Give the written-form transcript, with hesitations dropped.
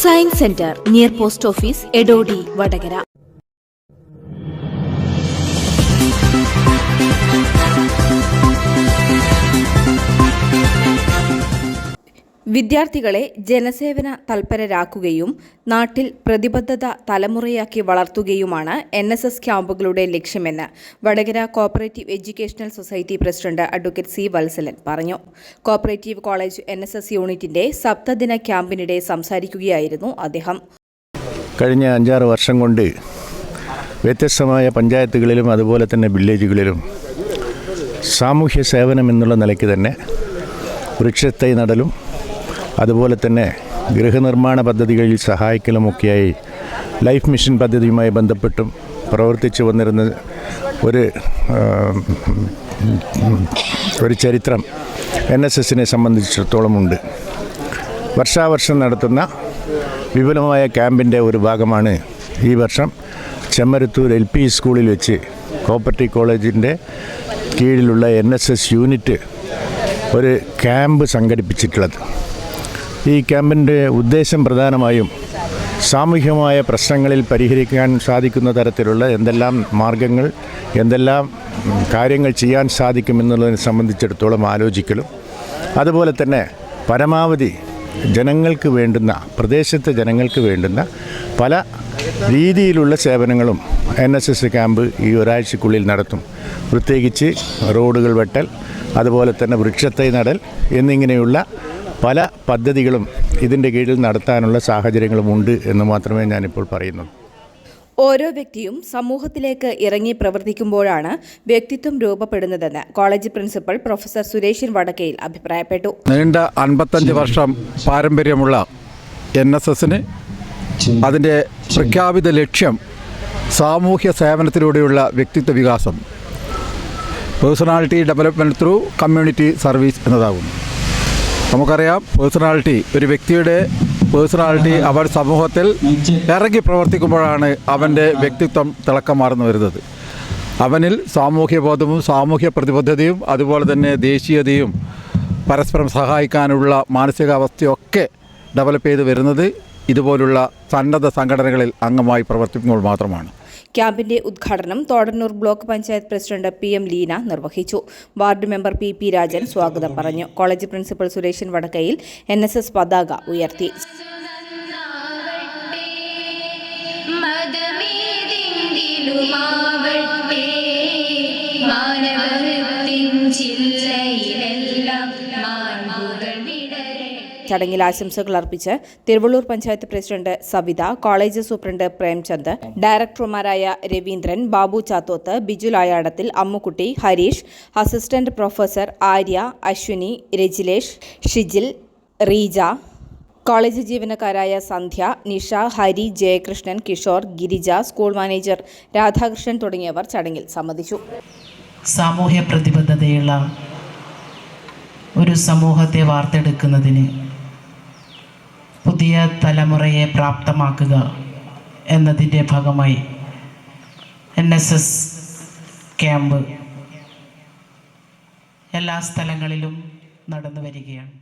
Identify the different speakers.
Speaker 1: Science centre near post office Edodi Vadakara. വിദ്യാർത്ഥികളെ ജനസേവന തൽപരരാക്കുകയും നാട്ടിൽ പ്രതിബദ്ധത തലമുറയാക്കി വളർത്തുകയുമാണ് NSS ക്യാമ്പുകളുടെ ലക്ഷ്യമെന്ന് Vadakara cooperative educational society president advocate C Valsalan പറഞ്ഞു. കോഓപ്പറേറ്റീവ് കോളേജ് NSS യൂണിറ്റിന്റെ സപ്തദിന ക്യാമ്പിനിടെ സംസാരിക്കുകയായിരുന്നു അദ്ദേഹം.
Speaker 2: കഴിഞ്ഞ 5-6 വർഷം കൊണ്ട് വ്യത്യസ്തമായ പഞ്ചായത്തുകളിലും അതുപോലെ തന്നെ വില്ലേജുകളിലും സാമൂഹ്യ സേവനം എന്നുള്ള നിലയ്ക്ക് തന്നെ വൃക്ഷത്തൈ നടലും അതുപോലെ തന്നെ ഗൃഹനിർമ്മാണ പദ്ധതികളിൽ സഹായിക്കലുമൊക്കെയായി ലൈഫ് മിഷൻ പദ്ധതിയുമായി ബന്ധപ്പെട്ടും പ്രവർത്തിച്ചു വന്നിരുന്ന ഒരു ചരിത്രം NSSനെ സംബന്ധിച്ചിടത്തോളമുണ്ട്. വർഷാവർഷം നടത്തുന്ന വിപുലമായ ക്യാമ്പിൻ്റെ ഒരു ഭാഗമാണ് ഈ വർഷം ചെമ്മരത്തൂർ LP സ്കൂളിൽ വെച്ച് കോഓപ്പറേറ്റീവ് കോളേജിൻ്റെ കീഴിലുള്ള NSS യൂണിറ്റ് ഒരു ക്യാമ്പ് സംഘടിപ്പിച്ചിട്ടുള്ളത്. ഈ ക്യാമ്പിൻ്റെ ഉദ്ദേശം പ്രധാനമായും സാമൂഹികമായ പ്രശ്നങ്ങളിൽ പരിഹരിക്കാൻ സാധിക്കുന്ന തരത്തിലുള്ള എന്തെല്ലാം മാർഗങ്ങൾ, എന്തെല്ലാം കാര്യങ്ങൾ ചെയ്യാൻ സാധിക്കുമെന്നുള്ളതിനെ സംബന്ധിച്ചിടത്തോളം ആലോചിക്കലും അതുപോലെ തന്നെ പരമാവധി ജനങ്ങൾക്ക് വേണ്ടുന്ന, പ്രദേശത്തെ ജനങ്ങൾക്ക് വേണ്ടുന്ന പല രീതിയിലുള്ള സേവനങ്ങളും NSS ക്യാമ്പ് ഈ ഒരാഴ്ചക്കുള്ളിൽ നടത്തും. പ്രത്യേകിച്ച് റോഡുകൾ വെട്ടൽ, അതുപോലെ തന്നെ വൃക്ഷത്തൈ നടൽ എന്നിങ്ങനെയുള്ള പല പദ്ധതികളും ഇതിൻ്റെ കീഴിൽ നടത്താനുള്ള സാഹചര്യങ്ങളുമുണ്ട് എന്ന് മാത്രമേ ഞാനിപ്പോൾ പറയുന്നു.
Speaker 1: ഓരോ വ്യക്തിയും സമൂഹത്തിലേക്ക് ഇറങ്ങി പ്രവർത്തിക്കുമ്പോഴാണ് വ്യക്തിത്വം രൂപപ്പെടുന്നതെന്ന് college principal professor Sureshan Vadakkayil അഭിപ്രായപ്പെട്ടു.
Speaker 3: നീണ്ട 55 വർഷം പാരമ്പര്യമുള്ള NSSന് അതിൻ്റെ പ്രഖ്യാപിത ലക്ഷ്യം സാമൂഹ്യ സേവനത്തിലൂടെയുള്ള വ്യക്തിത്വ വികാസം, personality development through community service എന്നതാകുന്നു. നമുക്കറിയാം, ഒരു വ്യക്തിയുടെ പേഴ്സണാലിറ്റി അവർ സമൂഹത്തിൽ ഇറങ്ങി പ്രവർത്തിക്കുമ്പോഴാണ് അവൻ്റെ വ്യക്തിത്വം തിളക്കം മാറുന്നു വരുന്നത്. അവനിൽ സാമൂഹ്യ ബോധവും സാമൂഹ്യ പ്രതിബദ്ധതയും അതുപോലെ തന്നെ ദേശീയതയും പരസ്പരം സഹായിക്കാനുള്ള മാനസികാവസ്ഥയൊക്കെ ഡെവലപ്പ് ചെയ്ത് വരുന്നത് ഇതുപോലുള്ള സന്നദ്ധ സംഘടനകളിൽ അംഗമായി പ്രവർത്തിക്കുമ്പോൾ മാത്രമാണ്.
Speaker 1: ക്യാമ്പിന്റെ ഉദ്ഘാടനം Thodannur block panchayat president PM Leena നിർവഹിച്ചു. വാർഡ് മെമ്പർ PP രാജൻ സ്വാഗതം പറഞ്ഞു. College principal Sureshan Vadakkayil NSS പതാക ഉയർത്തി. ചടങ്ങിൽ ആശംസകൾ അർപ്പിച്ച് Thiruvallur panchayat president Savitha, college superintendent Premchand, ഡയറക്ടർമാരായ Raveendran, Babu Chathoth, Biju Layadathil, Ammukutty, Harish, assistant professor Arya, Aswini, Rajilesh, Shijil, Reeja, college ജീവനക്കാരായ സന്ധ്യ, നിഷ, ഹരി, ജയകൃഷ്ണൻ, കിഷോർ, ഗിരിജ, സ്കൂൾ മാനേജർ രാധാകൃഷ്ണൻ തുടങ്ങിയവർ ചടങ്ങിൽ സംബന്ധിച്ചു.
Speaker 4: സാമൂഹ്യ പ്രതിബദ്ധതയുള്ള ഒരു സമൂഹത്തെ വാർത്തെടുക്കുന്നതിന് പുതിയ തലമുറയെ പ്രാപ്തമാക്കുക എന്നതിൻ്റെ ഭാഗമായി NSS ക്യാമ്പ് എല്ലാ സ്ഥലങ്ങളിലും നടന്നു വരികയാണ്.